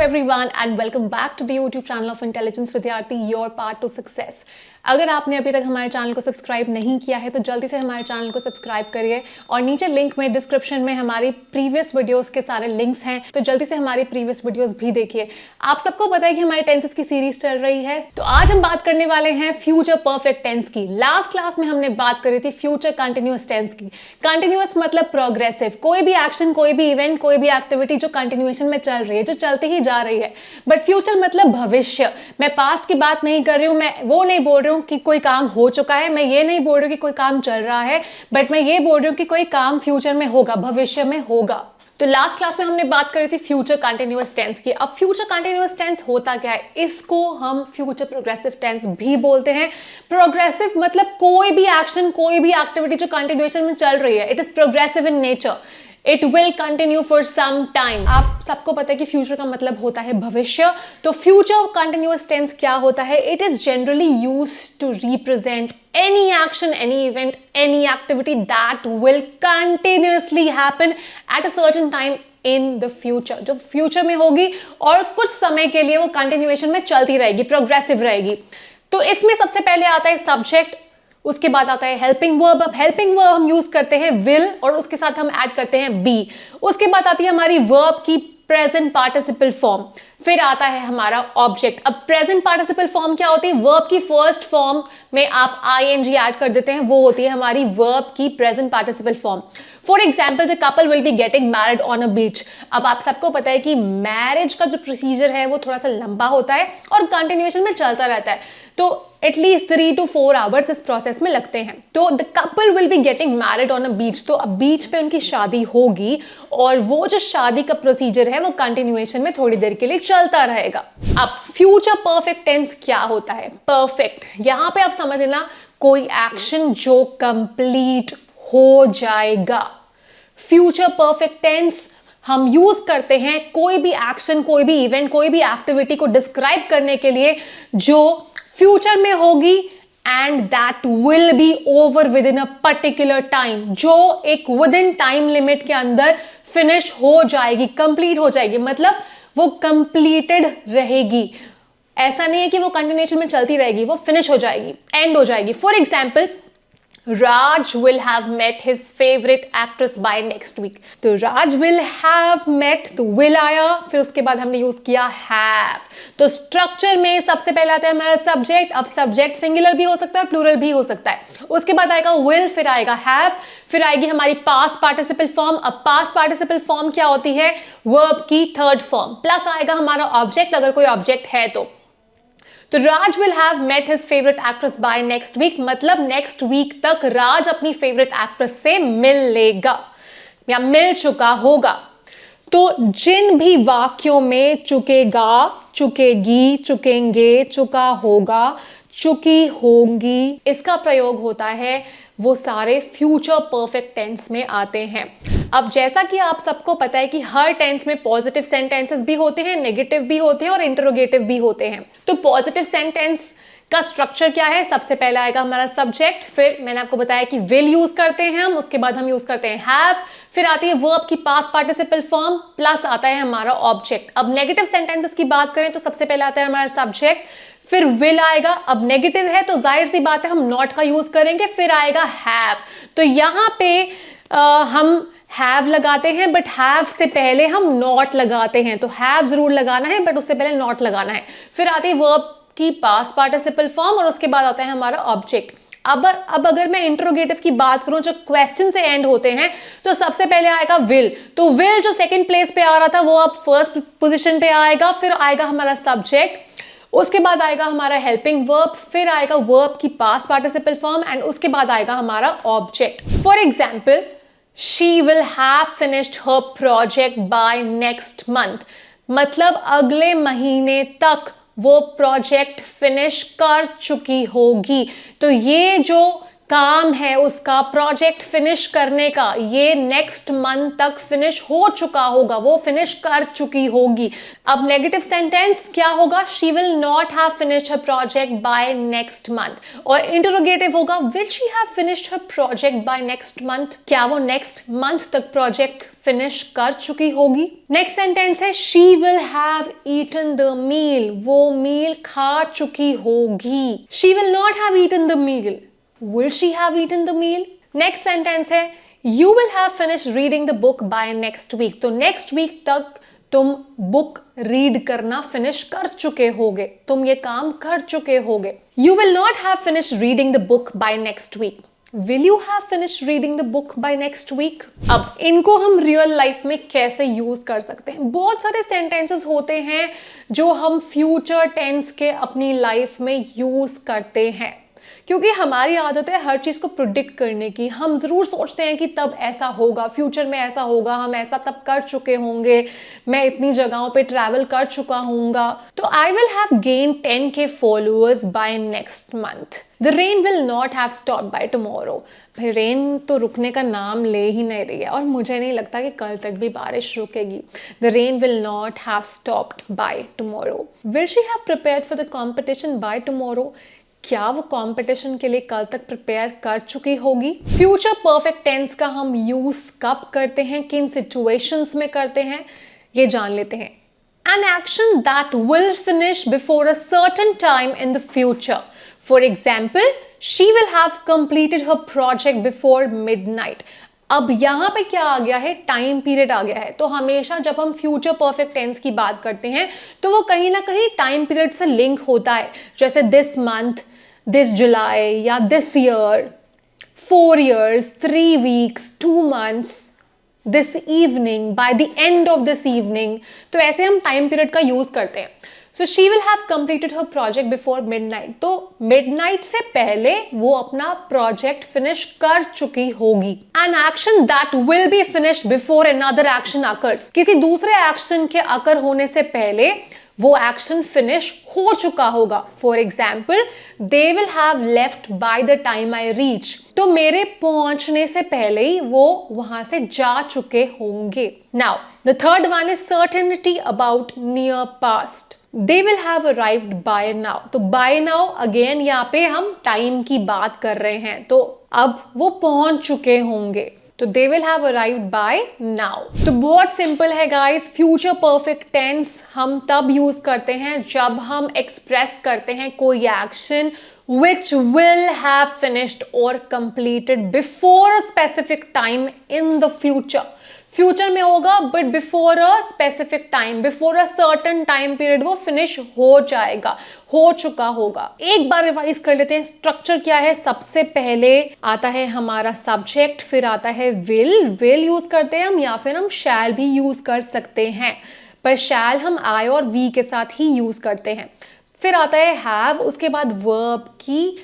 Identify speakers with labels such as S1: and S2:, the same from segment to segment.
S1: everyone and welcome back to the YouTube channel of Intelligence Vidyarthi, your path to success. अगर आपने अभी तक हमारे चैनल को सब्सक्राइब नहीं किया है तो जल्दी से हमारे चैनल को सब्सक्राइब करिए और नीचे लिंक में डिस्क्रिप्शन में हमारी प्रीवियस वीडियोस के सारे लिंक्स हैं, तो जल्दी से हमारी प्रीवियस वीडियोस भी देखिए। आप सबको पता है कि हमारे टेंसेस की सीरीज चल रही है, तो आज हम बात करने वाले हैं फ्यूचर परफेक्ट टेंस की। लास्ट क्लास में हमने बात करी थी फ्यूचर कंटिन्यूअस टेंस की। कंटिन्यूअस मतलब प्रोग्रेसिव, कोई भी एक्शन, कोई भी इवेंट, कोई भी एक्टिविटी जो कंटिन्यूएशन में चल रही है, जो चलती ही जा रही है। बट फ्यूचर मतलब भविष्य। मैं पास्ट की बात नहीं कर रही हूं, मैं वो नहीं बोल रही हूं कि कोई काम हो चुका है, मैं ये नहीं बोल रही हूं कि कोई काम चल रहा है, बट मैं ये बोल रही हूं कि कोई काम फ्यूचर में होगा, भविष्य में होगा। तो लास्ट क्लास में हमने बात करी थी फ्यूचर कंटिन्यूअस टेंस की। अब फ्यूचर कंटिन्यूअस टेंस होता क्या है? इसको हम फ्यूचर प्रोग्रेसिव टेंस भी बोलते हैं। प्रोग्रेसिव मतलब कोई भी एक्शन, कोई भी एक्टिविटी जो कंटिन्यूएशन में चल रही है, it is progressive in nature, it will continue for some time. आप सबको पता है कि फ्यूचर का मतलब होता है भविष्य। तो फ्यूचर कंटिन्यूअस टेंस क्या होता है? It is generally used to represent any action, any event, any activity that will continuously happen at a certain time in the future, जो फ्यूचर में होगी और कुछ समय के लिए वो कंटिन्यूएशन में चलती रहेगी, प्रोग्रेसिव रहेगी। तो इसमें सबसे पहले आता है सब्जेक्ट, उसके बाद आता है हेल्पिंग वर्ब। अब हेल्पिंग वर्ब हम यूज करते हैं विल और उसके साथ हम ऐड करते हैं बी। उसके बाद आती है हमारी वर्ब की प्रेजेंट पार्टिसिपल फॉर्म, फिर आता है हमारा ऑब्जेक्ट। अब प्रेजेंट पार्टिसिपल फॉर्म क्या होती है? वर्ब की फर्स्ट फॉर्म में आप आईएनजी ऐड कर देते हैं, वो होती है हमारी वर्ब की present participle form. For example, the couple will be getting married on a beach. अब आप सबको पता है कि मैरिज का जो प्रोसीजर है वो थोड़ा सा लंबा होता है और कंटिन्यूएशन में चलता रहता है, तो एटलीस्ट 3 to 4 आवर्स इस प्रोसेस में लगते हैं। तो the couple will be getting married on a beach, तो अब बीच पे उनकी शादी होगी और वो जो शादी का प्रोसीजर है वो कंटिन्यूएशन में थोड़ी देर के लिए चलता रहेगा। अब फ्यूचर परफेक्ट टेंस क्या होता है? परफेक्ट, यहां पे आप समझ लेना, कोई एक्शन जो कंप्लीट हो जाएगा। फ्यूचर परफेक्ट टेंस हम यूज करते हैं कोई भी एक्शन, कोई भी इवेंट, कोई भी एक्टिविटी को डिस्क्राइब करने के लिए जो फ्यूचर में होगी and that will be over with in a particular time, जो एक विद इन टाइम लिमिट के अंदर फिनिश हो जाएगी, कंप्लीट हो जाएगी, मतलब वो कंप्लीटेड रहेगी। ऐसा नहीं है कि वो कंटिन्यूएशन में चलती रहेगी, वो फिनिश हो जाएगी, एंड हो जाएगी। For example, Raj will have met his favorite actress by next week. तो Raj will have met, तो will आया, फिर उसके बाद हमने यूज किया have। तो स्ट्रक्चर में सबसे पहले आता है हमारा सब्जेक्ट। अब सब्जेक्ट सिंगुलर भी हो सकता है, प्लूरल भी हो सकता है। उसके बाद आएगा will, फिर आएगा have, फिर आएगी हमारी पास्ट पार्टिसिपल फॉर्म। अब पास्ट पार्टिसिपल फॉर्म क्या होती है? वर्ब की थर्ड फॉर्म, प्लस आएगा हमारा ऑब्जेक्ट अगर कोई ऑब्जेक्ट है तो Raj will have met his favourite actress by next week, मतलब नेक्स्ट वीक तक राज अपनी फेवरेट एक्ट्रेस से मिल लेगा या मिल चुका होगा। तो जिन भी वाक्यों में चुकेगा, चुकेगी, चुकेंगे, चुका होगा, चुकी होंगी, इसका प्रयोग होता है, वो सारे फ्यूचर परफेक्ट टेंस में आते हैं। अब जैसा कि आप सबको पता है कि हर टेंस में पॉजिटिव सेंटेंसेस भी होते हैं, नेगेटिव भी होते हैं और इंटरोगेटिव भी होते हैं। तो पॉजिटिव सेंटेंस का स्ट्रक्चर क्या है? सबसे पहले आएगा हमारा सब्जेक्ट, फिर मैंने आपको बताया कि विल यूज करते हैं हम, उसके बाद हम यूज करते हैं हैव, फिर आती है वर्ब की पास्ट पार्टिसिपल फॉर्म, प्लस आता है हमारा ऑब्जेक्ट। अब नेगेटिव सेंटेंसेस की बात करें तो सबसे पहले आता है हमारा सब्जेक्ट, फिर विल आएगा। अब नेगेटिव है तो जाहिर सी बात है हम नॉट का यूज करेंगे, फिर आएगा हैव। तो यहां पे हम हैव लगाते हैं, बट हैव से पहले हम नॉट लगाते हैं। तो हैव जरूर लगाना है बट उससे पहले नॉट लगाना है। फिर आती है वर्ब की पास्ट पार्टिसिपल फॉर्म और उसके बाद आता है हमारा ऑब्जेक्ट। अब अगर मैं इंट्रोगेटिव की बात करूं जो क्वेश्चन से एंड होते हैं, तो सबसे पहले आएगा विल। तो विल जो सेकंड प्लेस पे आ रहा था वो अब फर्स्ट पोजीशन पे आएगा, फिर आएगा हमारा सब्जेक्ट, उसके बाद आएगा हमारा हेल्पिंग वर्ब, फिर आएगा वर्ब की पास्ट पार्टिसिपल फॉर्म एंड उसके बाद आएगा हमारा object. For example, she will have finished her project by next month, मतलब अगले महीने तक वो प्रोजेक्ट फिनिश कर चुकी होगी। तो ये जो काम है उसका प्रोजेक्ट फिनिश करने का, ये नेक्स्ट मंथ तक फिनिश हो चुका होगा, वो फिनिश कर चुकी होगी। अब नेगेटिव सेंटेंस क्या होगा? She will not have finished her project by next month. और इंटरोगेटिव होगा will she have finished her project by next month, क्या वो नेक्स्ट मंथ तक प्रोजेक्ट फिनिश कर चुकी होगी। नेक्स्ट सेंटेंस है she will have eaten the meal, वो मील खा चुकी होगी। She will not have eaten the meal, will she have eaten the meal? Next sentence है you will have finished reading the book by next week। तो next week तक तुम book read करना finish कर चुके होगे, तुम ये काम कर चुके होगे। You will not have finished reading the book by next week। Will you have finished reading the book by next week? अब इनको हम रियल लाइफ में कैसे यूज कर सकते हैं? बहुत सारे सेंटेंसेस होते हैं जो हम फ्यूचर टेंस के अपनी लाइफ में यूज करते हैं, क्योंकि हमारी आदत है हर चीज को प्रिडिक्ट करने की। हम जरूर सोचते हैं कि तब ऐसा होगा, फ्यूचर में ऐसा होगा, हम ऐसा तब कर चुके होंगे, मैं इतनी जगहों पे ट्रैवल कर चुका हूँगा। तो I will have gain 10K followers by next month. The rain will not have stop by tomorrow. भाई रेन तो रुकने का नाम ले ही नहीं रही है, और मुझे नहीं लगता कि कल तक भी बारिश रुकेगी। The rain will not have stopped by tomorrow. Will she have prepared for the competition by tomorrow? क्या वो कंपटीशन के लिए कल तक प्रिपेयर कर चुकी होगी? फ्यूचर परफेक्ट टेंस का हम यूज कब करते हैं, किन सिचुएशंस में करते हैं, ये जान लेते हैं। An action that will finish before a certain time in the future. For example, she will have completed her project before midnight. अब यहां पे क्या आ गया है? टाइम पीरियड आ गया है। तो हमेशा जब हम फ्यूचर परफेक्ट टेंस की बात करते हैं तो वो कहीं ना कहीं टाइम पीरियड से लिंक होता है, जैसे दिस मंथ, दिस जुलाई, या this year, 4 years, 3 weeks, 2 months, this evening, by the end of this evening. तो ऐसे हम टाइम पीरियड का यूज करते हैं। So she will have completed her project before midnight. तो मिडनाइट से पहले वो अपना प्रोजेक्ट फिनिश कर चुकी होगी। An action that will be finished before another action occurs. किसी दूसरे एक्शन के अकर होने से पहले वो एक्शन फिनिश हो चुका होगा। For example, they will have left by the time I reach. तो मेरे पहुंचने से पहले ही वो वहां से जा चुके होंगे। Now the third one is certainty about near past. They will have arrived by now. तो बाय नाउ अगेन यहाँ पे हम टाइम की बात कर रहे हैं, तो अब वो पहुंच चुके होंगे। तो they will have arrived by now. तो बहुत सिंपल है गाइस, फ्यूचर परफेक्ट टेंस हम तब यूज करते हैं जब हम एक्सप्रेस करते हैं कोई action which will have finished or completed before a specific time in the future। Future में होगा but before a specific time, before a certain time period वो फिनिश हो जाएगा, हो चुका होगा। एक बार रिवाइज कर लेते हैं स्ट्रक्चर क्या है। सबसे पहले आता है हमारा सब्जेक्ट, फिर आता है विल यूज करते हैं हम, या फिर हम शैल भी यूज कर सकते हैं, पर शैल हम आई और वी के साथ ही यूज करते हैं। फिर आता है हैव, उसके बाद वर्ब की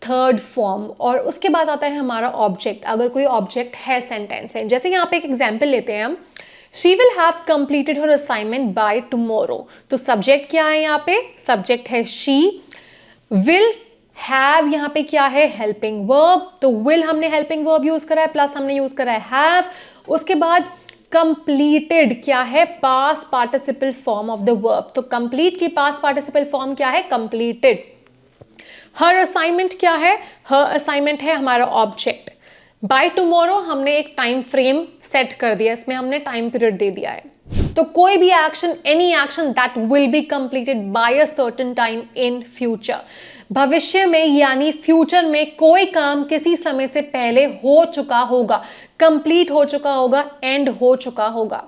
S1: थर्ड फॉर्म, और उसके बाद आता है हमारा ऑब्जेक्ट, अगर कोई ऑब्जेक्ट है सेंटेंस में। जैसे यहाँ पे एक एग्जांपल लेते हैं हम, she will have completed her assignment by tomorrow. तो सब्जेक्ट क्या है यहाँ पे? सब्जेक्ट है शी। विल हैव यहाँ पे क्या है? Helping verb. तो विल हमने हेल्पिंग वर्ब यूज करा है, प्लस हमने यूज करा है हैव। उसके बाद कंप्लीटेड क्या है? Past participle form of the verb. तो कंप्लीट की पास्ट पार्टिसिपल फॉर्म क्या है? कंप्लीटेड। हर असाइनमेंट क्या है? हर असाइनमेंट है हमारा ऑब्जेक्ट। बाय टुमारो हमने एक टाइम फ्रेम सेट कर दिया, इसमें हमने टाइम पीरियड दे दिया है। तो कोई भी action, any action that will be completed by a certain time in future, भविष्य में यानी फ्यूचर में कोई काम किसी समय से पहले हो चुका होगा, कंप्लीट हो चुका होगा, एंड हो चुका होगा।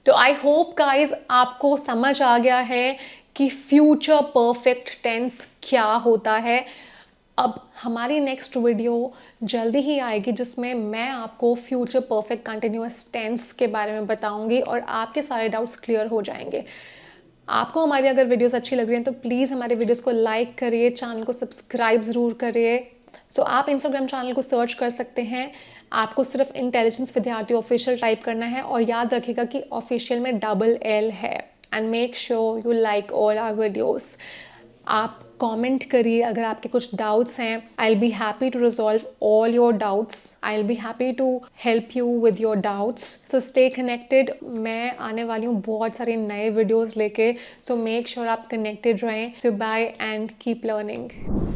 S1: तो आई होप गाइज आपको समझ आ गया है कि फ्यूचर परफेक्ट टेंस क्या होता है। अब हमारी नेक्स्ट वीडियो जल्दी ही आएगी जिसमें मैं आपको फ्यूचर परफेक्ट कंटिन्यूअस टेंस के बारे में बताऊंगी और आपके सारे डाउट्स क्लियर हो जाएंगे। आपको हमारी अगर वीडियोस अच्छी लग रही हैं तो प्लीज़ हमारे वीडियोस को लाइक करिए, चैनल को सब्सक्राइब ज़रूर करिए। सो आप इंस्टाग्राम चैनल को सर्च कर सकते हैं, आपको सिर्फ इंटेलिजेंस विद्यार्थी ऑफिशियल टाइप करना है, और याद रखिएगा कि ऑफिशियल में डबल L है। And make sure you like all our videos. आप कमेंट करिए अगर आपके कुछ डाउट्स हैं। I will be happy to resolve all your doubts, I will be happy to help you with your doubts. So stay connected, मैं आने वाली हूँ बहुत सारे नए वीडियोज़ लेके, सो मेक श्योर आप कनेक्टेड रहें। So bye and keep learning.